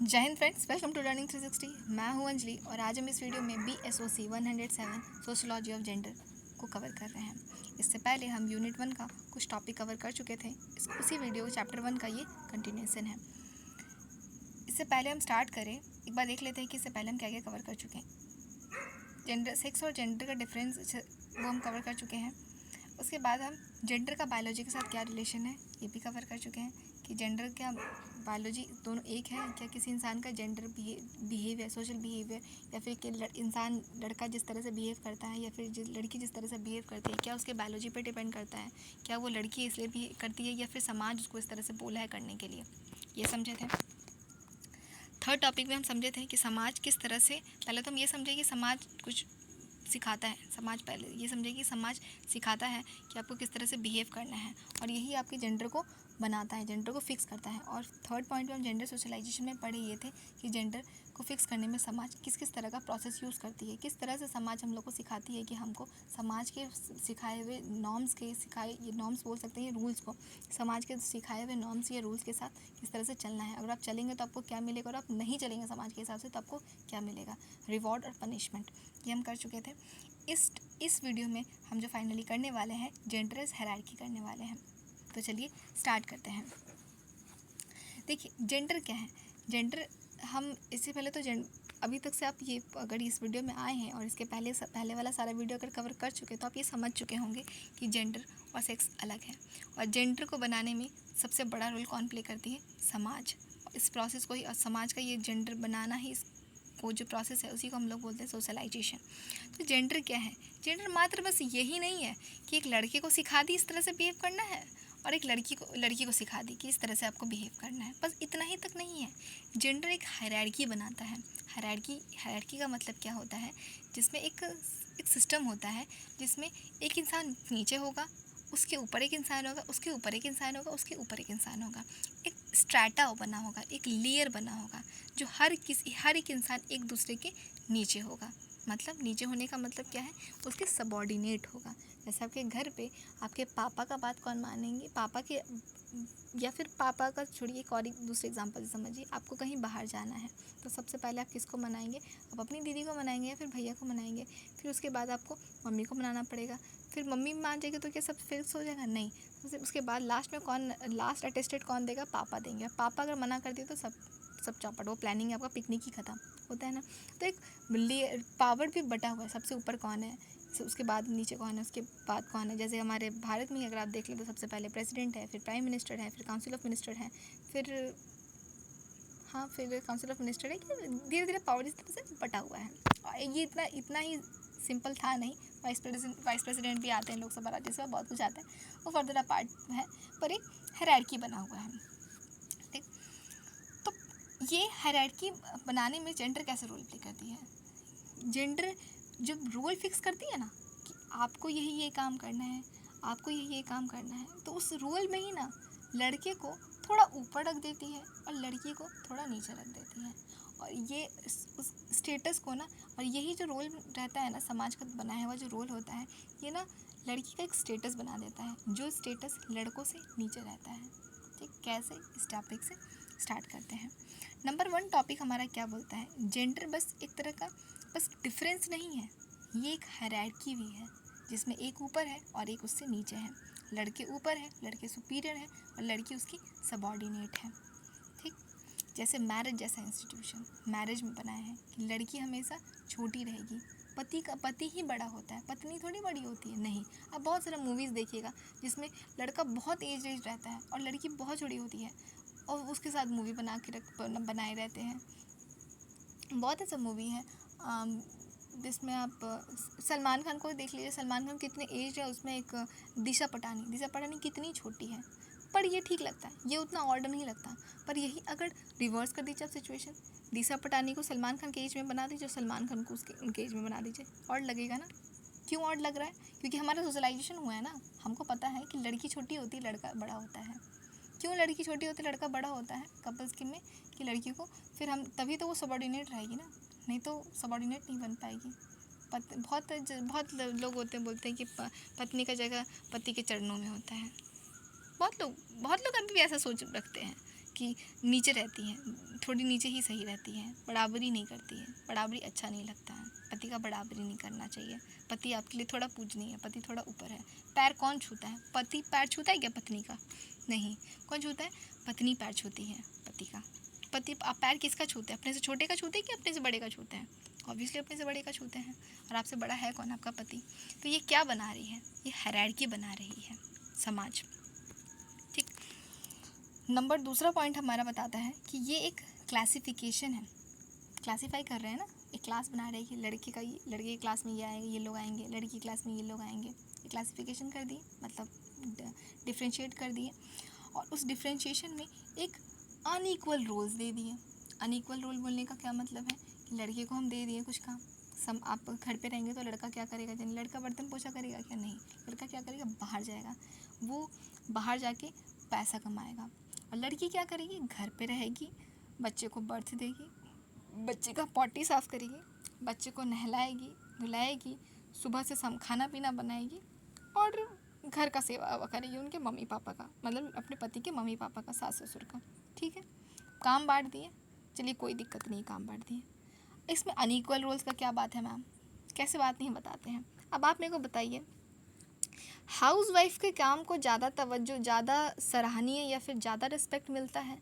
जय Hind friends, welcome to learning 360। मैं हूं अंजलि और आज हम इस वीडियो में BSOC 107 सोशोलॉजी ऑफ जेंडर को कवर कर रहे हैं। इससे पहले हम यूनिट 1 का कुछ टॉपिक कवर कर चुके थे। उसी वीडियो चैप्टर 1 का ये कंटिन्यूएशन है। इससे पहले हम स्टार्ट करें, एक बार देख लेते हैं कि इससे पहले हम क्या क्या कवर कर चुके हैं। जेंडर, सेक्स और जेंडर का डिफरेंस वो हम कवर कर चुके हैं। उसके बाद हम जेंडर का बायोलॉजी के साथ क्या रिलेशन है ये भी कवर कर चुके हैं कि जेंडर क्या बायोलॉजी दोनों एक है क्या, किसी इंसान का जेंडर बिहेवियर, सोशल बिहेवियर, या फिर कि इंसान लड़का जिस तरह से बिहेव करता है या फिर लड़की जिस तरह से बिहेव करती है, क्या उसके बायोलॉजी पे डिपेंड करता है, क्या वो लड़की इसलिए भी करती है या फिर समाज उसको इस तरह से बोला है करने के लिए, ये समझे थे। थर्ड टॉपिक में हम समझे थे कि समाज किस तरह से, पहले तो हम ये समझे कि समाज कुछ सिखाता है, समाज पहले ये समझे कि समाज सिखाता है कि आपको किस तरह से बिहेव करना है और यही आपके जेंडर को बनाता है, जेंडर को फिक्स करता है। और थर्ड पॉइंट में हम जेंडर सोशलाइजेशन में पढ़े ये थे कि जेंडर को फिक्स करने में समाज किस किस तरह का प्रोसेस यूज़ करती है, किस तरह से समाज हम लोग को सिखाती है कि हमको समाज के सिखाए हुए नॉर्म्स के ये नॉर्म्स बोल सकते हैं, रूल्स को, समाज के सिखाए हुए नॉर्म्स या रूल्स के साथ किस तरह से चलना है। अगर आप चलेंगे तो आपको क्या मिलेगा और आप नहीं चलेंगे समाज के हिसाब से तो आपको क्या मिलेगा, रिवॉर्ड और पनिशमेंट, ये हम कर चुके थे। इस वीडियो में हम जो फाइनली करने वाले हैं जेंडर हायरार्की करने वाले हैं। तो चलिए स्टार्ट करते हैं। देखिए जेंडर क्या है। जेंडर, हम इससे पहले तो अभी तक से आप ये अगर इस वीडियो में आए हैं और इसके पहले वाला सारा वीडियो अगर कवर कर चुके तो आप ये समझ चुके होंगे कि जेंडर और सेक्स अलग है और जेंडर को बनाने में सबसे बड़ा रोल कौन प्ले करती है, समाज। इस प्रोसेस को ही, समाज का ये जेंडर बनाना ही वो जो प्रोसेस है उसी को हम लोग बोलते हैं सोशलाइजेशन। तो जेंडर क्या है, जेंडर मात्र बस यही नहीं है कि एक लड़के को सिखा दी इस तरह से बिहेव करना है और एक लड़की को सिखा दी कि इस तरह से आपको बिहेव करना है, बस इतना ही तक नहीं है। जेंडर एक हायरार्की बनाता है। हायरार्की का मतलब क्या होता है, जिसमें एक सिस्टम होता है जिसमें एक इंसान नीचे होगा, उसके ऊपर एक इंसान होगा, उसके ऊपर एक इंसान होगा, उसके ऊपर एक इंसान होगा, एक स्ट्रैटा बना होगा, एक लेयर बना होगा जो हर एक इंसान एक दूसरे के नीचे होगा। मतलब नीचे होने का मतलब क्या है, उसके सबॉर्डिनेट होगा। जैसे आपके घर पे आपके पापा का बात कौन मानेंगे, पापा के, या फिर पापा का छोड़िए, एक दूसरे एग्जांपल समझिए, आपको कहीं बाहर जाना है तो सबसे पहले आप किसको मनाएंगे, आप अपनी दीदी को मनाएंगे या फिर भैया को मनाएंगे, फिर उसके बाद आपको मम्मी को मनाना पड़ेगा, फिर मम्मी मान जाएगी तो क्या सब फिक्स हो जाएगा, नहीं। उसके बाद लास्ट में लास्ट अटेस्टेड कौन देगा, पापा देंगे। पापा अगर मना कर दिए तो सब चौपट, वो प्लानिंग आपका पिकनिक ही खत्म होता है ना। तो एक पावर भी बटा हुआ है, सबसे ऊपर कौन है, उसके बाद नीचे कौन है, उसके बाद कौन है। जैसे हमारे भारत में अगर आप देख लें तो सबसे पहले प्रेसिडेंट है, फिर प्राइम मिनिस्टर है, फिर काउंसिल ऑफ मिनिस्टर है, फिर काउंसिल ऑफ मिनिस्टर है कि धीरे धीरे पावर इस तरह से बटा हुआ है। और ये इतना ही सिंपल था नहीं, वाइस प्रेसिडेंट भी आते हैं, लोकसभा राज्यसभा बहुत कुछ आता है, वो फर्दर पार्ट है, पर एक हायरार्की बना हुआ है। ठीक, तो ये हायरार्की बनाने में जेंडर कैसे रोल प्ले करती है। जेंडर जब रोल फिक्स करती है ना कि आपको ये काम करना है, आपको ये काम करना है, तो उस रोल में ही ना लड़के को थोड़ा ऊपर रख देती है और लड़की को थोड़ा नीचे रख देती है। और ये उस स्टेटस को ना, और यही जो रोल रहता है ना, समाज का बनाया हुआ जो रोल होता है, ये ना लड़की का एक स्टेटस बना देता है जो स्टेटस लड़कों से नीचे रहता है। ठीक, कैसे, इस टॉपिक से स्टार्ट करते हैं। नंबर 1 टॉपिक हमारा क्या बोलता है, जेंडर बस एक तरह का बस डिफरेंस नहीं है, ये एक हायरार्की भी है जिसमें एक ऊपर है और एक उससे नीचे है। लड़के ऊपर है, लड़के सुपीरियर है और लड़की उसकी सबॉर्डिनेट है। ठीक, जैसे मैरिज जैसा इंस्टीट्यूशन मैरिज में बनाया है कि लड़की हमेशा छोटी रहेगी, पति ही बड़ा होता है, पत्नी थोड़ी बड़ी होती है, नहीं। अब बहुत सारा मूवीज़ देखिएगा जिसमें लड़का बहुत एज रहता है और लड़की बहुत छोटी होती है और उसके साथ मूवी बनाए रहते हैं। बहुत ऐसा मूवी है जिसमें आप सलमान खान को देख लीजिए, सलमान खान कितने एज है, उसमें एक दिशा पटानी कितनी छोटी है, पर ये ठीक लगता है, ये उतना ऑड नहीं लगता। पर यही अगर रिवर्स कर दीजिए आप सिचुएशन, दिशा पटानी को सलमान खान के एज में बना दीजिए, सलमान खान को उनके एज में बना दीजिए, ऑड लगेगा ना। क्यों ऑड लग रहा है, क्योंकि हमारा सोशलाइजेशन हुआ है ना, हमको पता है कि लड़की छोटी होती है, लड़का बड़ा होता है। क्यों लड़की छोटी होती है, लड़का बड़ा होता है कपल्स के में, कि लड़की को फिर हम तभी तो वो सबॉर्डिनेट रहेगी ना, नहीं तो सबॉर्डिनेट नहीं बन पाएगी। बहुत लोग बोलते हैं कि पत्नी का जगह पति के चरणों में होता है। बहुत लोग अभी भी ऐसा सोच रखते हैं कि नीचे रहती हैं, थोड़ी नीचे ही सही रहती है, बराबरी नहीं करती है, बराबरी अच्छा नहीं लगता है, पति का बराबरी नहीं करना चाहिए, पति आपके लिए थोड़ा पूजनीय है, पति थोड़ा ऊपर है। पैर कौन छूता है? पति पैर छूता है क्या पत्नी का? नहीं। कौन छूता है? पत्नी पैर छूती है पति का। पति आप पैर किसका छूते हैं? अपने से छोटे का छूते हैं कि अपने से बड़े का छूते हैं? ऑब्वियसली अपने से बड़े का छूते हैं। और आपसे बड़ा है कौन? आपका पति। तो ये क्या बना रही है? ये हायरार्की बना रही है समाज। ठीक। नंबर दूसरा पॉइंट हमारा बताता है कि ये एक क्लासिफिकेशन है। क्लासीफाई कर रहे हैं ना, एक क्लास बना रहे हैं कि लड़के की क्लास में ये आएंगे, ये लोग आएंगे, लड़की की क्लास में ये लोग आएंगे। ये क्लासिफिकेशन कर दिए, मतलब डिफ्रेंशिएट कर दिए। और उस डिफ्रेंशिएशन में एक अनइक्वल रोल्स दे दिए। अनइक्वल रोल बोलने का क्या मतलब है कि लड़के को हम दे दिए कुछ काम। आप घर पे रहेंगे तो लड़का क्या करेगा? यानी लड़का बर्तन पोछा करेगा क्या? नहीं। लड़का क्या करेगा? बाहर जाएगा, वो बाहर जाके पैसा कमाएगा। और लड़की क्या करेगी? घर पे रहेगी, बच्चे को बर्थ देगी, बच्चे का पॉटी साफ़ करेगी, बच्चे को नहलाएगी धुलाएगी, सुबह से शाम खाना पीना बनाएगी और घर का सेवा करेगी उनके मम्मी पापा का, मतलब अपने पति के मम्मी पापा का, सास ससुर का। ठीक है, काम बांट दिए, चलिए कोई दिक्कत नहीं, काम बांट दिए। इसमें अनइक्वल रोल्स का क्या बात है मैम? कैसे बात नहीं बताते हैं? अब आप मेरे को बताइए, हाउस वाइफ के काम को ज़्यादा तवज्जो, ज़्यादा सराहनीय या फिर ज़्यादा रिस्पेक्ट मिलता है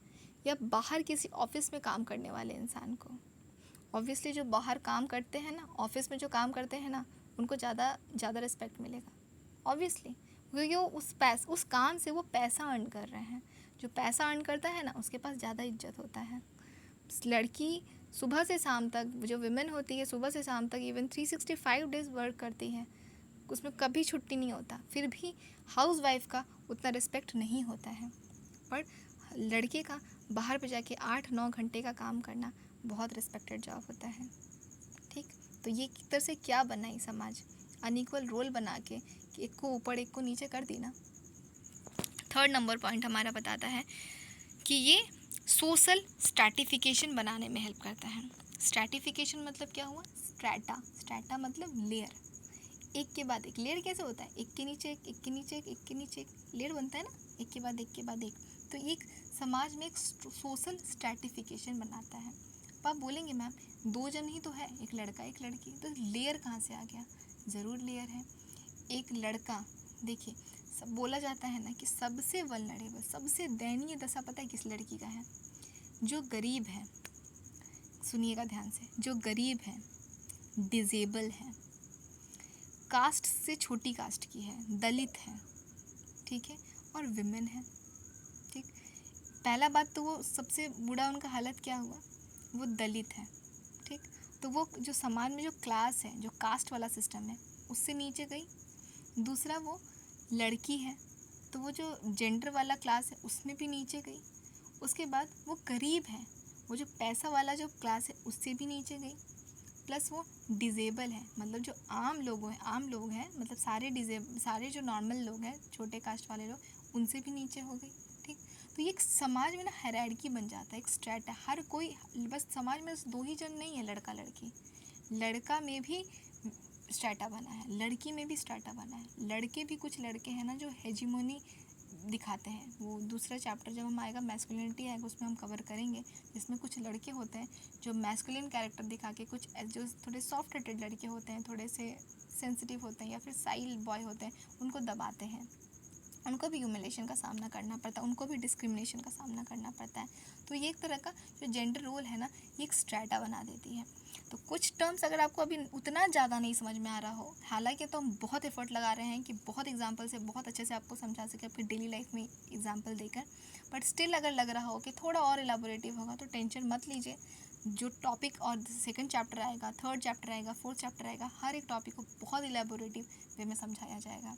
या बाहर किसी ऑफिस में काम करने वाले इंसान को? ऑब्वियसली जो बाहर काम करते हैं ना, ऑफिस में जो काम करते हैं ना, उनको ज़्यादा रिस्पेक्ट मिलेगा ऑब्वियसली, क्योंकि वो उस काम से वो पैसा अर्न कर रहे हैं। जो पैसा अर्न करता है ना, उसके पास ज़्यादा इज्जत होता है। लड़की सुबह से शाम तक, जो विमेन होती है सुबह से शाम तक इवन 365 डेज़ वर्क करती है, उसमें कभी छुट्टी नहीं होता, फिर भी हाउस वाइफ का उतना रिस्पेक्ट नहीं होता है। पर लड़के का बाहर पे जाके 8-9 घंटे का काम करना बहुत रिस्पेक्टेड जॉब होता है। ठीक, तो ये एक तरह से क्या बनाई समाज? अनइक्वल रोल बना के कि एक को ऊपर एक को नीचे कर दी ना। थर्ड नंबर पॉइंट हमारा बताता है कि ये सोशल स्ट्रैटिफिकेशन बनाने में हेल्प करता है। स्ट्रैटिफिकेशन मतलब क्या हुआ? स्ट्रैटा मतलब लेयर, एक के बाद एक। लेयर कैसे होता है? एक के नीचे एक, एक के नीचे एक, एक के नीचे एक, लेयर बनता है ना, एक के बाद एक के बाद एक। तो ये एक समाज में एक सोशल स्ट्रैटिफिकेशन बनाता है। अब आप बोलेंगे मैम 2 जन ही तो है, एक लड़का एक लड़की, तो लेयर कहाँ से आ गया? ज़रूर लेयर है। एक लड़का, देखिए सब बोला जाता है ना कि सबसे वल्नरेबल, सबसे दयनीय दशा पता है किस लड़की का है? जो गरीब है, सुनिएगा ध्यान से, जो गरीब है, डिजेबल है, कास्ट से छोटी कास्ट की है, दलित है, ठीक है, और विमेन है। ठीक, पहला बात तो वो सबसे बुरा उनका हालत क्या हुआ? वो दलित है। ठीक, तो वो जो समाज में जो क्लास है, जो कास्ट वाला सिस्टम है, उससे नीचे गई। दूसरा, वो लड़की है तो वो जो जेंडर वाला क्लास है उसमें भी नीचे गई। उसके बाद वो गरीब है, वो जो पैसा वाला जो क्लास है उससे भी नीचे गई। प्लस वो डिजेबल है, मतलब जो आम लोग हैं, मतलब सारे जो नॉर्मल लोग हैं, छोटे कास्ट वाले लोग, उनसे भी नीचे हो गई। ठीक, तो ये एक समाज में ना हायरार्की बन जाता है, एक स्ट्रैटा। हर कोई, बस समाज में 2 ही जन नहीं है, लड़का लड़की। लड़का में भी स्ट्रैटा बना है, लड़की में भी स्ट्रैटा बना है। लड़के भी, कुछ लड़के हैं ना जो हेजिमोनी दिखाते हैं, वो दूसरा चैप्टर जब हम आएगा, मैस्कुलिनिटी आएगा, उसमें हम कवर करेंगे। जिसमें कुछ लड़के होते हैं जो मैस्कुलिन कैरेक्टर दिखा के, कुछ जो थोड़े सॉफ्ट हार्टेड लड़के होते हैं, थोड़े से सेंसिटिव होते हैं या फिर साइल बॉय होते हैं, उनको दबाते हैं, उनको भी ह्यूमिलेशन का सामना करना पड़ता है, उनको भी डिस्क्रिमिनेशन का सामना करना पड़ता है। तो ये एक तरह का जो जेंडर रोल है ना, ये एक स्ट्रैटा बना देती है। तो कुछ टर्म्स अगर आपको अभी उतना ज़्यादा नहीं समझ में आ रहा हो, हालांकि तो हम बहुत एफर्ट लगा रहे हैं कि बहुत एग्जांपल से बहुत अच्छे से आपको समझा सके आपकी डेली लाइफ में एग्जांपल देकर, बट स्टिल अगर लग रहा हो कि थोड़ा और एलाबोरेटिव होगा तो टेंशन मत लीजिए। जो टॉपिक और सेकंड चैप्टर आएगा, थर्ड चैप्टर आएगा, फोर्थ चैप्टर आएगा, हर एक टॉपिक को बहुत एलाबोरेटिव वे में समझाया जाएगा।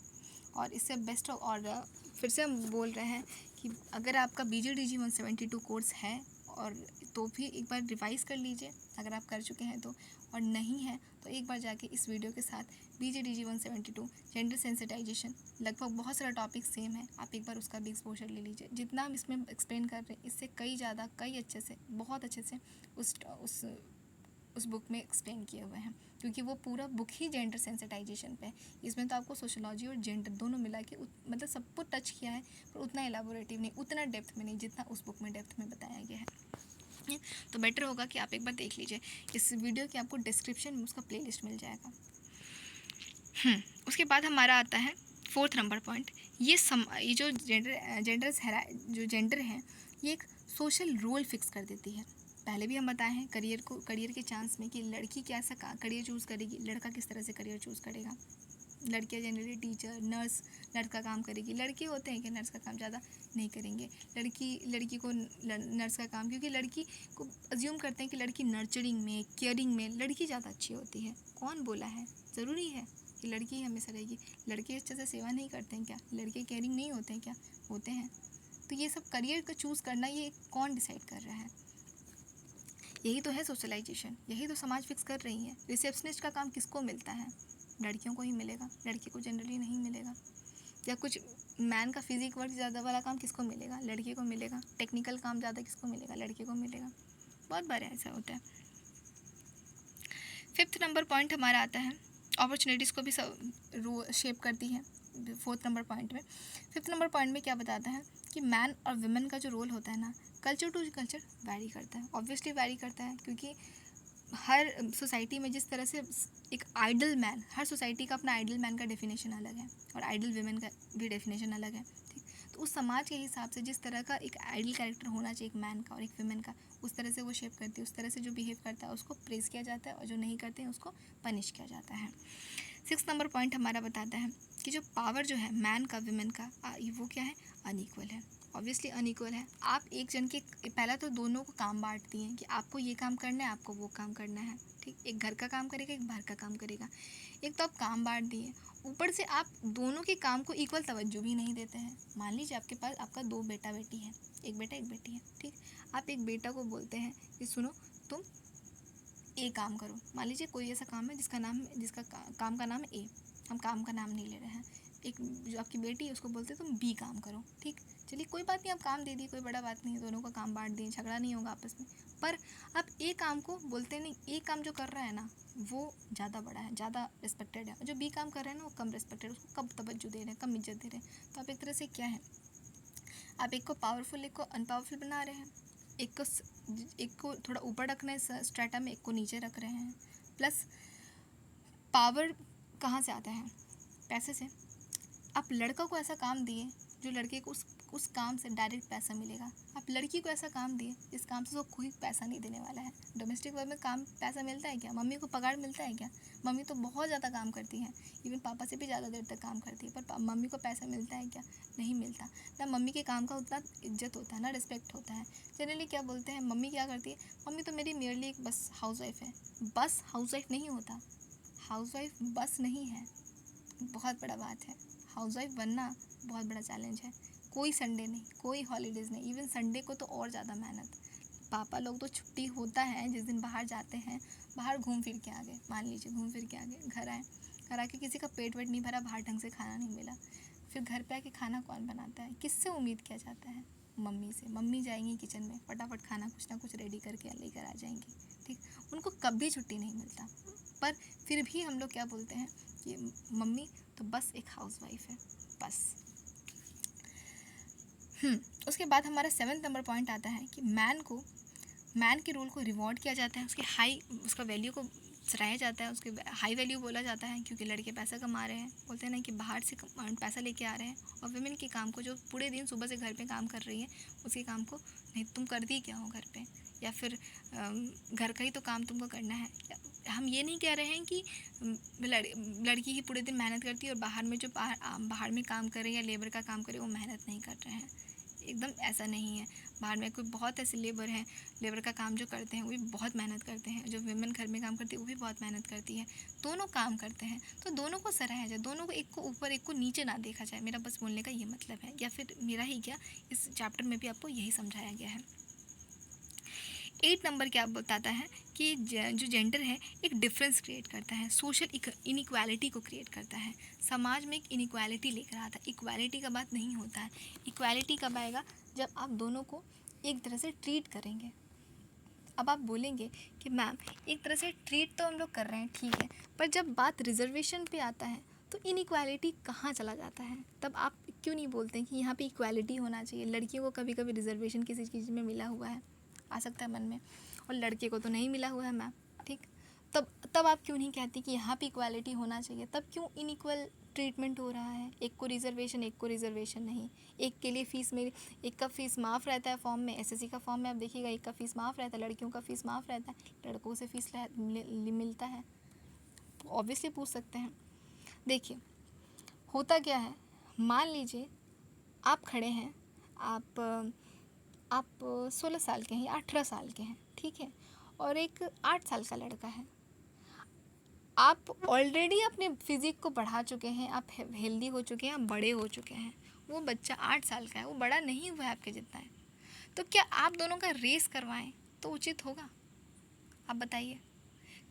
और इससे बेस्ट, और फिर से हम बोल रहे हैं कि अगर आपका BGDG 172 कोर्स है और तो भी एक बार रिवाइज़ कर लीजिए अगर आप कर चुके हैं तो, और नहीं है तो एक बार जाके इस वीडियो के साथ BGDG 172 जेंडर सेंसिटाइजेशन, लगभग बहुत सारा टॉपिक सेम है, आप एक बार उसका भी एक्सपोजर ले लीजिए। जितना हम इसमें एक्सप्लेन कर रहे हैं इससे कई अच्छे से, बहुत अच्छे से उस बुक में एक्सप्लेन किए हुए हैं, क्योंकि वो पूरा बुक ही जेंडर सेंसिटाइजेशन पे है। इसमें तो आपको सोशोलॉजी और जेंडर दोनों मिला के मतलब सबको टच किया है, पर उतना एलाबोरेटिव नहीं, उतना डेप्थ में नहीं जितना उस बुक में डेप्थ में बताया गया है। तो बेटर होगा कि आप एक बार देख लीजिए। इस वीडियो के आपको डिस्क्रिप्शन में उसका प्लेलिस्ट मिल जाएगा। उसके बाद हमारा आता है 4th नंबर पॉइंट। ये जो जेंडर है ये एक सोशल रोल फिक्स कर देती है। पहले भी हम बताए हैं करियर के चांस में कि लड़की कैसा करियर चूज़ करेगी, लड़का किस तरह से करियर चूज़ करेगा। लड़कियां जनरली टीचर, नर्स, लड़का काम करेगी। लड़के होते हैं कि नर्स का काम ज़्यादा नहीं करेंगे। लड़की को नर्स का काम, क्योंकि लड़की को अज्यूम करते हैं कि लड़की नर्चरिंग में, केयरिंग में लड़की ज़्यादा अच्छी होती है। कौन बोला है? ज़रूरी है कि लड़की ही हमेशा रहेगी। लड़के अच्छे से सेवा नहीं करते हैं क्या? लड़के केयरिंग नहीं होते हैं क्या? होते हैं। तो ये सब करियर का चूज़ करना ये कौन डिसाइड कर रहा है? यही तो है सोशलाइजेशन, यही तो समाज फिक्स कर रही है। रिसेप्शनिस्ट का काम किसको मिलता है? लड़कियों को ही मिलेगा, लड़की को जनरली नहीं मिलेगा। या कुछ मैन का फिजिक वर्क ज़्यादा वाला काम किसको मिलेगा? लड़की को मिलेगा। टेक्निकल काम ज़्यादा किसको मिलेगा? लड़के को मिलेगा। बहुत बार ऐसा होता है। 5th नंबर पॉइंट हमारा आता है, अपॉर्चुनिटीज़ को भी शेप करती है 4th नंबर पॉइंट में। 5th नंबर पॉइंट में क्या बताता है कि मैन और वुमेन का जो रोल होता है ना, कल्चर टू कल्चर वैरी करता है। ऑब्वियसली वैरी करता है, क्योंकि हर सोसाइटी में जिस तरह से एक आइडल मैन, हर सोसाइटी का अपना आइडल मैन का डेफिनेशन अलग है और आइडल वुमेन का भी डेफिनेशन अलग है। ठीक, तो उस समाज के हिसाब से जिस तरह का एक आइडल कैरेक्टर होना चाहिए एक मैन का और एक वुमेन का, उस तरह से वो शेप करती है। उस तरह से जो बिहेव करता है उसको प्रेज़ किया जाता है और जो नहीं करते हैं उसको पनिश किया जाता है। 6th नंबर पॉइंट हमारा बताता है कि जो पावर जो है मैन का वुमेन का, वो क्या है? अनइक्वल है। ऑब्वियसली अनइक्वल है। आप एक जन के पहला तो दोनों को काम बांटती हैं कि आपको ये काम करना है, आपको वो काम करना है। ठीक, एक घर का काम करेगा, एक बाहर का काम करेगा। एक तो आप काम बांट दिए, ऊपर से आप दोनों के काम को इक्वल तवज्जो भी नहीं देते हैं। मान लीजिए आपके पास आपका 2 बेटा बेटी है, एक बेटा एक बेटी है। ठीक, आप एक बेटा को बोलते हैं कि सुनो तुम ए काम करो। मान लीजिए कोई ऐसा काम है जिसका काम का नाम है ए, हम काम का नाम नहीं ले रहे हैं। एक जो आपकी बेटी है उसको बोलते हैं तुम बी काम करो। ठीक, चलिए कोई बात नहीं, आप काम दे दिए, कोई बड़ा बात नहीं है, दोनों का काम बांट दिए, झगड़ा नहीं होगा आपस में। पर आप ए काम को बोलते नहीं, ए काम जो कर रहा है ना वो ज़्यादा बड़ा है, ज़्यादा रिस्पेक्टेड है। जो बी काम कर रहे हैं ना वो कम रिस्पेक्टेड, उसको कम तवज्जो दे रहे हैं, कम इज्जत दे रहे हैं। तो आप एक तरह से क्या है, आप एक को पावरफुल एक को अनपावरफुल बना रहे हैं। एक को थोड़ा ऊपर रखना है स्ट्रेटा में, एक को नीचे रख रहे हैं। प्लस पावर कहाँ से आता है? पैसे से। आप लड़का को ऐसा काम दिए जो लड़के को उस काम से डायरेक्ट पैसा मिलेगा। आप लड़की को ऐसा काम दिए जिस काम से वो कोई पैसा नहीं देने वाला है। डोमेस्टिक वर्क में काम पैसा मिलता है क्या? मम्मी को पगार मिलता है क्या? मम्मी तो बहुत ज़्यादा काम करती है, इवन पापा से भी ज़्यादा देर तक काम करती है, पर मम्मी को पैसा मिलता है क्या? नहीं मिलता ना। मम्मी के काम का उतना इज्जत होता है ना रिस्पेक्ट होता है। जनरली क्या बोलते हैं, मम्मी क्या करती है? मम्मी तो मेरी मेयरली एक बस हाउस वाइफ है। बस हाउस वाइफ नहीं होता, हाउस वाइफ बस नहीं है। बहुत बड़ा बात है, हाउस वाइफ बनना बहुत बड़ा चैलेंज है। कोई संडे नहीं, कोई हॉलीडेज़ नहीं, इवन संडे को तो और ज़्यादा मेहनत। पापा लोग तो छुट्टी होता है जिस दिन बाहर जाते हैं, बाहर घूम फिर के आ गए, मान लीजिए घूम फिर के आ गए, घर आके किसी का पेट वेट नहीं भरा, बाहर ढंग से खाना नहीं मिला, फिर घर पे आके खाना कौन बनाता है? किससे उम्मीद किया जाता है? मम्मी से। मम्मी जाएंगी किचन में, फटाफट खाना कुछ ना कुछ रेडी करके लेकर आ जाएंगी। ठीक, उनको कभी छुट्टी नहीं मिलता, पर फिर भी हम लोग क्या बोलते हैं कि मम्मी तो बस एक हाउस वाइफ है, बस। उसके बाद हमारा 7th नंबर पॉइंट आता है कि मैन के रोल को रिवॉर्ड किया जाता है, उसका वैल्यू को सराहा जाता है, उसके हाई वैल्यू बोला जाता है, क्योंकि लड़के पैसा कमा रहे हैं। बोलते हैं ना कि बाहर से पैसा लेके आ रहे हैं, और वुमेन के काम को जो पूरे दिन सुबह से घर पे काम कर रही है उसके काम को नहीं, तुम करती क्या हो घर पे, या फिर घर का ही तो काम तुमको करना है। हम ये नहीं कह रहे हैं कि लड़की ही पूरे दिन मेहनत करती है और बाहर में जो बाहर में काम करे या लेबर का काम करे वो मेहनत नहीं कर रहे हैं, एकदम ऐसा नहीं है। बाहर में कोई बहुत ऐसे लेबर का काम जो करते हैं वो भी बहुत मेहनत करते हैं। जो वुमेन घर में काम करती है वो भी बहुत मेहनत करती है, दोनों काम करते हैं। तो दोनों को सराहा जाए, दोनों को, एक को ऊपर एक को नीचे ना देखा जाए। मेरा बस बोलने का ये मतलब है, या फिर मेरा ही क्या, इस चैप्टर में भी आपको यही समझाया गया है। 8 नंबर क्या बताता है कि जो जेंडर है एक डिफरेंस क्रिएट करता है, सोशल इनइक्वालिटी को क्रिएट करता है। समाज में एक इनइक्वालिटी लेकर आता है। इक्वालिटी का बात नहीं होता है। इक्वालिटी कब आएगा? जब आप दोनों को एक तरह से ट्रीट करेंगे। अब आप बोलेंगे कि मैम एक तरह से ट्रीट तो हम लोग कर रहे हैं, ठीक है, पर जब बात रिजर्वेशन पे आता है तो इनइक्वालिटी कहाँ चला जाता है? तब आप क्यों नहीं बोलते हैं कि यहाँ पे इक्वालिटी होना चाहिए? लड़कियों को कभी कभी रिजर्वेशन किसी चीज़ में मिला हुआ है, आ सकता है मन में, और लड़के को तो नहीं मिला हुआ है मैम, ठीक। तब आप क्यों नहीं कहती कि यहाँ पे इक्वालिटी होना चाहिए? तब क्यों इनइक्वल ट्रीटमेंट हो रहा है? एक को रिजर्वेशन नहीं, एक के लिए फ़ीस मेरी, एक का फ़ीस माफ़ रहता है फॉर्म में, एसएससी का फॉर्म में आप देखिएगा, एक का फ़ीस माफ़ रहता है, लड़कियों का फ़ीस माफ़ रहता है, लड़कों से फ़ीस मिलता है। ऑब्वियसली पूछ सकते हैं। देखिए होता क्या है, मान लीजिए आप खड़े हैं, आप 16 साल के हैं या 18 साल के हैं, ठीक है, और एक 8 साल का लड़का है। आप ऑलरेडी अपने फिज़िक को बढ़ा चुके हैं, आप हेल्दी हो चुके हैं, आप बड़े हो चुके हैं। वो बच्चा 8 साल का है, वो बड़ा नहीं हुआ है आपके जितना है, तो क्या आप दोनों का रेस करवाएं तो उचित होगा? आप बताइए।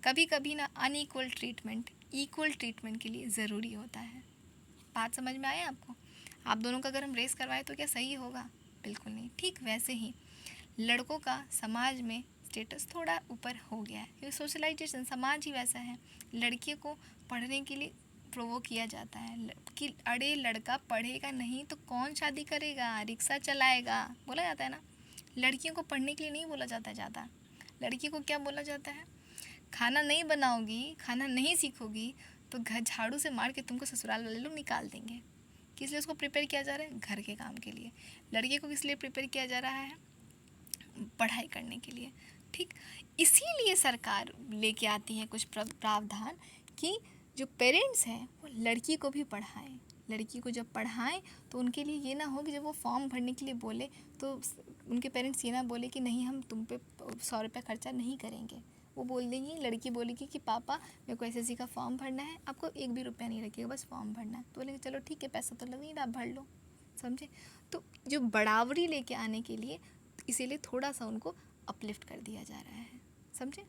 कभी कभी ना अनइक्वल ट्रीटमेंट इक्वल ट्रीटमेंट के लिए ज़रूरी होता है। बात समझ में आया आपको? आप दोनों का अगर हम रेस करवाएं तो क्या सही होगा? बिल्कुल नहीं। ठीक वैसे ही लड़कों का समाज में स्टेटस थोड़ा ऊपर हो गया है, क्योंकि सोशलाइजेशन, समाज ही वैसा है। लड़कियों को पढ़ने के लिए प्रोवोक किया जाता है कि अरे लड़का पढ़ेगा नहीं तो कौन शादी करेगा, रिक्शा चलाएगा, बोला जाता है ना। लड़कियों को पढ़ने के लिए नहीं बोला जाता है ज़्यादा। लड़की को क्या बोला जाता है? खाना नहीं बनाओगी, खाना नहीं सीखोगी तो घर झाड़ू से मार के तुमको ससुराल वाले लोग निकाल देंगे। किस लिए उसको प्रिपेयर किया जा रहा है? घर के काम के लिए। लड़के को किस लिए प्रिपेयर किया जा रहा है? पढ़ाई करने के लिए, ठीक। इसीलिए सरकार लेके आती है कुछ प्रावधान कि जो पेरेंट्स हैं वो लड़की को भी पढ़ाएं। लड़की को जब पढ़ाएं तो उनके लिए ये ना हो कि जब वो फॉर्म भरने के लिए बोले तो उनके पेरेंट्स ये ना बोले कि नहीं हम तुम पे 100 रुपये खर्चा नहीं करेंगे। वो बोल देंगी, लड़की बोलेगी कि पापा मेरे को एसएससी का फॉर्म भरना है, आपको 1 भी रुपया नहीं रखिएगा, बस फॉर्म भरना है। तो बोलेंगे चलो ठीक है, पैसा तो लग नहीं रहा, आप भर लो। समझे? तो जो बढ़ावरी लेके आने के लिए इसीलिए थोड़ा सा उनको अपलिफ्ट कर दिया जा रहा है। समझे?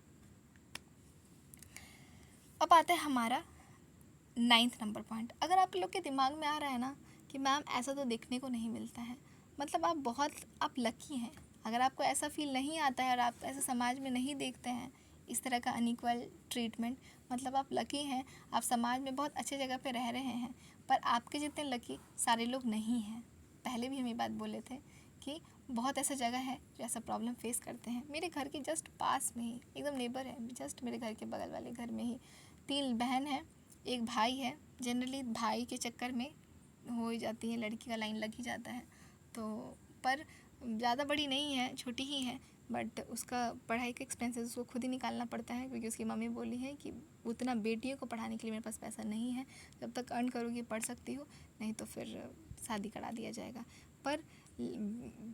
अब आता है हमारा 9th नंबर पॉइंट। अगर आप लोग के दिमाग में आ रहा है ना कि मैम ऐसा तो देखने को नहीं मिलता है, मतलब आप लकी हैं। अगर आपको ऐसा फील नहीं आता है और आप ऐसा समाज में नहीं देखते हैं इस तरह का अनइक्वल ट्रीटमेंट, मतलब आप लकी हैं, आप समाज में बहुत अच्छे जगह पे रह रहे हैं। पर आपके जितने लकी सारे लोग नहीं हैं। पहले भी हम ये बात बोले थे कि बहुत ऐसा जगह है जो ऐसा प्रॉब्लम फेस करते हैं। मेरे घर के जस्ट पास में ही एकदम नेबर है, जस्ट मेरे घर के बगल वाले घर में ही 3 बहन हैं, एक भाई है। जनरली भाई के चक्कर में हो ही जाती है, लड़की का लाइन लग ही जाता है। तो पर ज़्यादा बड़ी नहीं है, छोटी ही है, बट उसका पढ़ाई का एक्सपेंसेस उसको खुद ही निकालना पड़ता है, क्योंकि उसकी मम्मी बोली है कि उतना बेटियों को पढ़ाने के लिए मेरे पास पैसा नहीं है, जब तक अर्न करोगी पढ़ सकती हो, नहीं तो फिर शादी करा दिया जाएगा। पर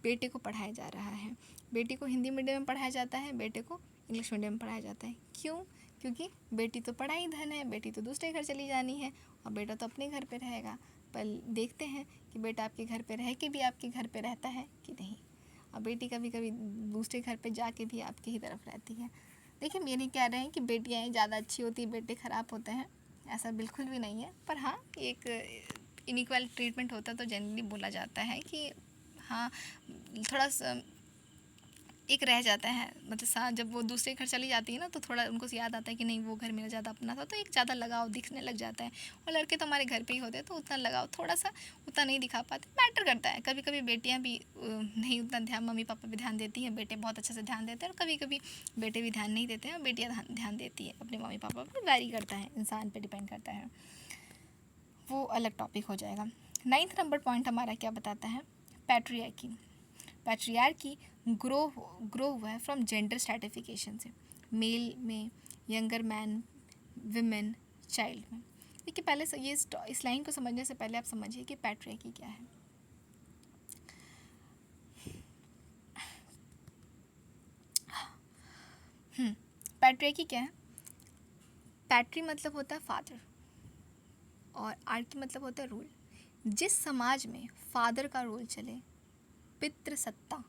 बेटे को पढ़ाया जा रहा है, बेटी को हिंदी मीडियम में पढ़ाया जाता है, बेटे को इंग्लिश मीडियम में पढ़ाया जाता है। क्यों? क्योंकि बेटी तो पढ़ाई धन है, बेटी तो दूसरे घर चली जानी है और बेटा तो अपने घर पे रहेगा। पर देखते हैं कि बेटा आपके घर पे रह के भी आपके घर पे रहता है कि नहीं, और बेटी कभी कभी दूसरे घर पे जाके भी आपकी ही तरफ रहती है। देखिए ये नहीं कह रहे हैं कि बेटियाँ ज़्यादा अच्छी होती, बेटे ख़राब होते हैं, ऐसा बिल्कुल भी नहीं है। पर हाँ, एक इनइक्वल ट्रीटमेंट होता तो जनरली बोला जाता है कि हाँ थोड़ा सा एक रह जाता है, मतलब जब वो दूसरे घर चली जाती है ना तो थोड़ा उनको याद आता है कि नहीं वो घर मेरा ज़्यादा अपना था, तो एक ज़्यादा लगाव दिखने लग जाता है। और लड़के तो हमारे घर पे ही होते हैं तो उतना लगाव थोड़ा सा उतना नहीं दिखा पाते, मैटर करता है। कभी कभी बेटियां भी नहीं उतना ध्यान, मम्मी पापा भी ध्यान देती हैं, बेटे बहुत अच्छे से ध्यान देते हैं, और कभी कभी बेटे भी ध्यान नहीं देते हैं और बेटियाँ ध्यान देती है अपने मम्मी पापा पर। वैरी करता है, इंसान पर डिपेंड करता है, वो अलग टॉपिक हो जाएगा। 9th नंबर पॉइंट हमारा क्या बताता है? पैट्रियार्की। पैट्रियार्की ग्रो हुआ है फ्रॉम जेंडर स्ट्रैटिफिकेशन से, मेल में, यंगर मैन, विमेन, चाइल्ड में। देखिए पहले ये इस लाइन को समझने से पहले आप समझिए कि पैट्रियार्की क्या है। पैट्रियार्की क्या है? पैट्री मतलब होता है फादर और आर्की मतलब होता है रूल। जिस समाज में फादर का रोल चले, पितृसत्ता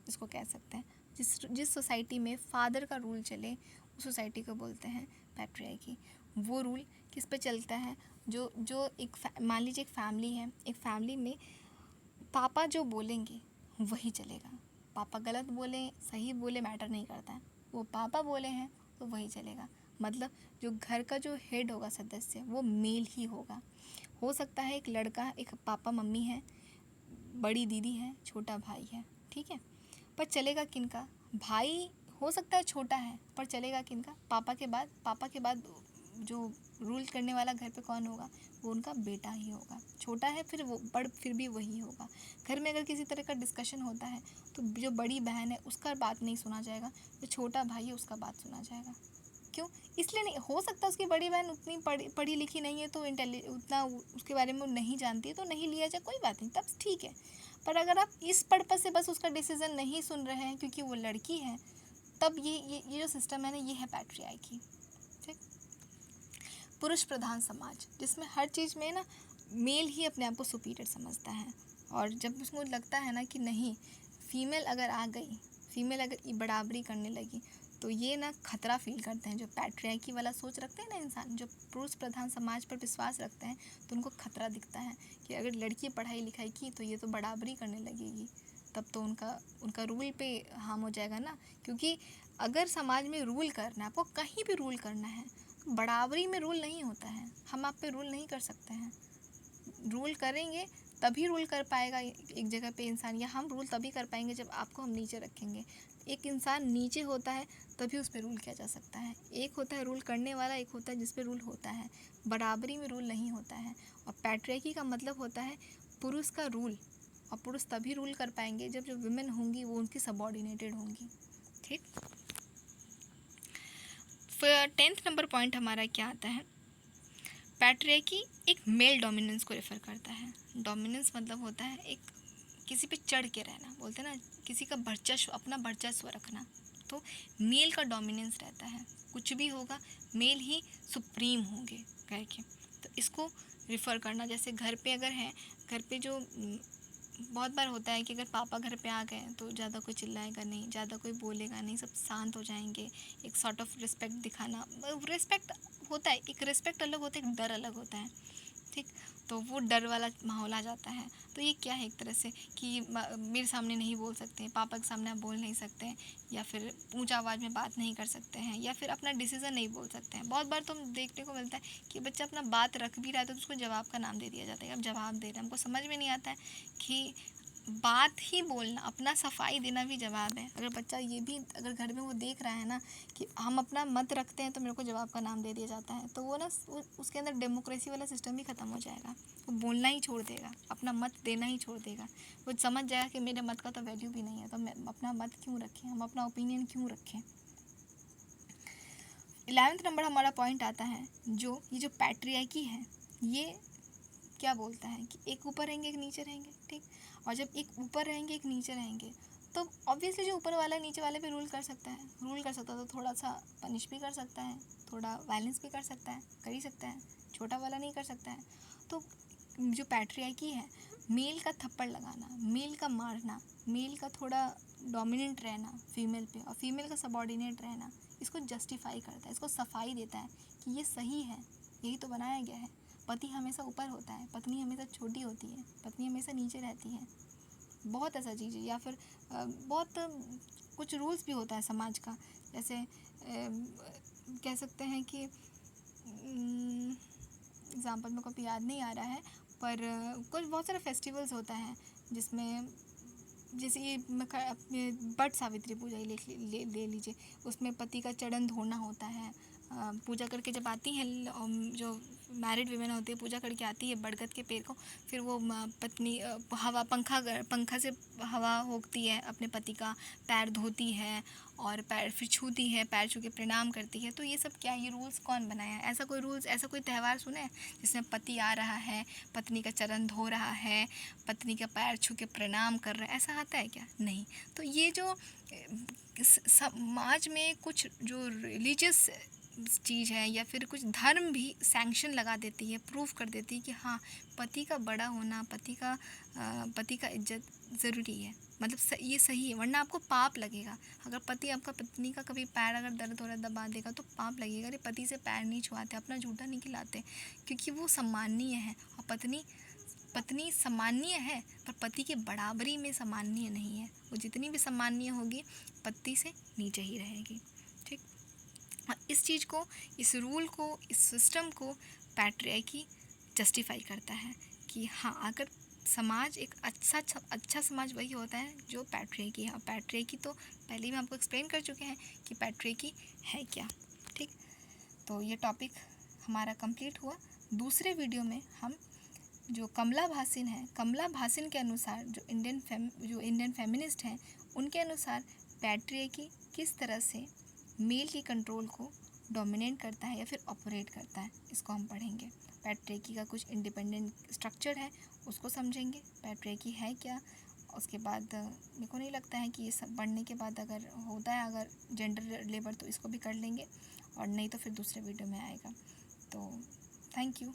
इसको कह सकते हैं, जिस सोसाइटी में फादर का रूल चले उस सोसाइटी को बोलते हैं पैट्रियार्की। वो रूल किस पे चलता है? जो एक मान लीजिए एक फैमिली है, एक फैमिली में पापा जो बोलेंगे वही चलेगा। पापा गलत बोले सही बोले मैटर नहीं करता है, वो पापा बोले हैं तो वही चलेगा। मतलब जो घर का जो हेड होगा सदस्य वो मेल ही होगा। हो सकता है एक लड़का, एक पापा मम्मी है, बड़ी दीदी है, छोटा भाई है, ठीक है, पर चलेगा किनका? भाई हो सकता है छोटा है, पर चलेगा किनका? पापा के बाद। पापा के बाद जो रूल करने वाला घर पे कौन होगा? वो उनका बेटा ही होगा। छोटा है फिर वो बड़ फिर भी वही होगा। घर में अगर किसी तरह का डिस्कशन होता है तो जो बड़ी बहन है उसका बात नहीं सुना जाएगा, जो छोटा भाई है उसका बात सुना जाएगा। क्यों? इसलिए नहीं हो सकता उसकी बड़ी बहन उतनी पढ़ी लिखी नहीं है, तो उतना उसके बारे में वो नहीं जानती है, तो नहीं लिया जाए, कोई बात नहीं, तब ठीक है। पर अगर आप इस पर्पज़ से बस उसका डिसीज़न नहीं सुन रहे हैं क्योंकि वो लड़की है, तब ये जो सिस्टम है ना, ये है पैट्रियार्की। ठीक। पुरुष प्रधान समाज जिसमें हर चीज़ में ना मेल ही अपने आप को सुपीरियर समझता है, और जब उसको लगता है ना कि नहीं, फीमेल अगर आ गई, फीमेल अगर बराबरी करने लगी, तो ये ना खतरा फील करते हैं। जो पैट्रियार्की वाला सोच रखते हैं ना इंसान, जो पुरुष प्रधान समाज पर विश्वास रखते हैं, तो उनको खतरा दिखता है कि अगर लड़की पढ़ाई लिखाई की तो ये तो बराबरी करने लगेगी, तब तो उनका रूल पे हार्म हो जाएगा ना। क्योंकि अगर समाज में रूल करना है, आपको कहीं भी रूल करना है, बराबरी में रूल नहीं होता है। हम आप पे रूल नहीं कर सकते हैं। रूल करेंगे तभी रूल कर पाएगा एक जगह पे इंसान, या हम रूल तभी कर पाएंगे जब आपको हम नीचे रखेंगे। एक इंसान नीचे होता है तभी उस पर रूल किया जा सकता है। एक होता है रूल करने वाला, एक होता है जिस पे रूल होता है। बराबरी में रूल नहीं होता है। और पैट्रियार्की का मतलब होता है पुरुष का रूल, और पुरुष तभी रूल कर पाएंगे जब जो वुमेन होंगी वो उनकी सबॉर्डिनेटेड होंगी। ठीक। फिर 10th नंबर पॉइंट हमारा क्या आता है? पैट्रियार्की एक मेल डोमिनेंस को रेफर करता है। डोमिनेंस मतलब होता है एक किसी पे चढ़ के रहना, बोलते हैं ना, किसी का वर्चस्व, अपना वर्चस्व रखना। तो मेल का डोमिनेंस रहता है, कुछ भी होगा मेल ही सुप्रीम होंगे घर के। तो इसको रिफ़र करना, जैसे घर पे अगर है, घर पे जो बहुत बार होता है कि अगर पापा घर पे आ गए तो ज़्यादा कोई चिल्लाएगा नहीं, ज़्यादा कोई बोलेगा नहीं, सब शांत हो जाएंगे। एक सॉर्ट ऑफ रिस्पेक्ट दिखाना, रिस्पेक्ट होता है, एक रिस्पेक्ट अलग होता है, एक डर अलग होता है। ठीक। तो वो डर वाला माहौल आ जाता है। तो ये क्या है, एक तरह से कि मेरे सामने नहीं बोल सकते, पापा के सामने आप बोल नहीं सकते, या फिर ऊंचा आवाज़ में बात नहीं कर सकते हैं, या फिर अपना डिसीज़न नहीं बोल सकते हैं। बहुत बार तो हम देखने को मिलता है कि बच्चा अपना बात रख भी रहा है तो उसको जवाब का नाम दे दिया जाता है। अब जवाब दे रहे हैं, हमको समझ में नहीं आता है कि बात ही बोलना, अपना सफाई देना भी जवाब है। अगर बच्चा ये भी, अगर घर में वो देख रहा है ना कि हम अपना मत रखते हैं तो मेरे को जवाब का नाम दे दिया जाता है, तो वो ना उसके अंदर डेमोक्रेसी वाला सिस्टम भी ख़त्म हो जाएगा। वो बोलना ही छोड़ देगा, अपना मत देना ही छोड़ देगा। वो समझ जाएगा कि मेरे मत का तो वैल्यू भी नहीं है, तो मैं अपना मत क्यों रखें, हम अपना ओपिनियन क्यों रखें। 11th नंबर हमारा पॉइंट आता है, ये जो पैट्रियार्की है, ये क्या बोलता है कि एक ऊपर रहेंगे एक नीचे रहेंगे। ठीक। और जब एक ऊपर रहेंगे एक नीचे रहेंगे, तो ऑब्वियसली जो ऊपर वाला है नीचे वाले पे रूल कर सकता है। रूल कर सकता है तो थोड़ा सा पनिश भी कर सकता है, थोड़ा वायलेंस भी कर सकता है, कर ही सकता है। छोटा वाला नहीं कर सकता है। तो जो पैट्रियार्की है, मेल का थप्पड़ लगाना, मेल का मारना, मेल का थोड़ा डोमिनेंट रहना फीमेल पे, और फीमेल का सबॉर्डिनेट रहना, इसको जस्टिफाई करता है, इसको सफाई देता है कि ये सही है, यही तो बनाया गया है। पति हमेशा ऊपर होता है, पत्नी हमेशा छोटी होती है, पत्नी हमेशा नीचे रहती है। बहुत ऐसा चीज़ है। या फिर बहुत कुछ रूल्स भी होता है समाज का, जैसे कह सकते हैं कि एग्ज़ाम्पल मेरे को अभी याद नहीं आ रहा है, पर कुछ बहुत सारे फेस्टिवल्स होता है जिसमें, जैसे ये अपने बट सावित्री पूजा ही ले लीजिए, उसमें पति का चरण धोना होता है। पूजा करके जब आती है, जो मैरिड वीमेन होती है पूजा करके आती है बरगद के पेड़ को, फिर वो पत्नी हवा पंखा से हवा होती है, अपने पति का पैर धोती है, और पैर फिर छूती है, पैर छू के प्रणाम करती है। तो ये सब क्या, ये रूल्स कौन बनाया है? ऐसा कोई रूल्स, ऐसा कोई त्यौहार सुने हैं जिसमें पति आ रहा है, पत्नी का चरण धो रहा है, पत्नी का पैर छू के प्रणाम कर रहा है? ऐसा आता है क्या? नहीं। तो ये जो समाज में कुछ जो रिलीजियस चीज़ है, या फिर कुछ धर्म भी सैंक्शन लगा देती है, प्रूफ कर देती है कि हाँ, पति का बड़ा होना, पति का इज्जत ज़रूरी है, मतलब ये सही है, वरना आपको पाप लगेगा। अगर पत्नी का कभी पैर अगर दर्द हो रहा दबा देगा तो पाप लगेगा। अरे पति से पैर नहीं छुआते, अपना जूठा नहीं खिलाते, क्योंकि वो सम्माननीय है। और पत्नी सम्माननीय है, पर पति के बराबरी में सम्माननीय नहीं है। वो जितनी भी सम्माननीय होगी, पति से नीचे ही रहेगी। ठीक। इस चीज़ को, इस रूल को, इस सिस्टम को पैट्रियार्की जस्टिफाई करता है कि हाँ, अगर समाज एक अच्छा समाज वही होता है जो पैट्रियार्की है। और पैट्रियार्की तो पहले ही हम आपको एक्सप्लेन कर चुके हैं कि पैट्रियार्की है क्या। ठीक, तो ये टॉपिक हमारा कंप्लीट हुआ। दूसरे वीडियो में हम जो कमला भासिन है, कमला भासिन के अनुसार जो इंडियन फेमिनिस्ट हैं उनके अनुसार पैट्रियार्की किस तरह से मेल की कंट्रोल को डोमिनेट करता है या फिर ऑपरेट करता है, इसको हम पढ़ेंगे। पैट्रियार्की का कुछ इंडिपेंडेंट स्ट्रक्चर है, उसको समझेंगे, पैट्रियार्की है क्या। उसके बाद मेरे को नहीं लगता है कि ये सब पढ़ने के बाद अगर होता है अगर जेंडर लेबर तो इसको भी कर लेंगे, और नहीं तो फिर दूसरे वीडियो में आएगा। तो थैंक यू।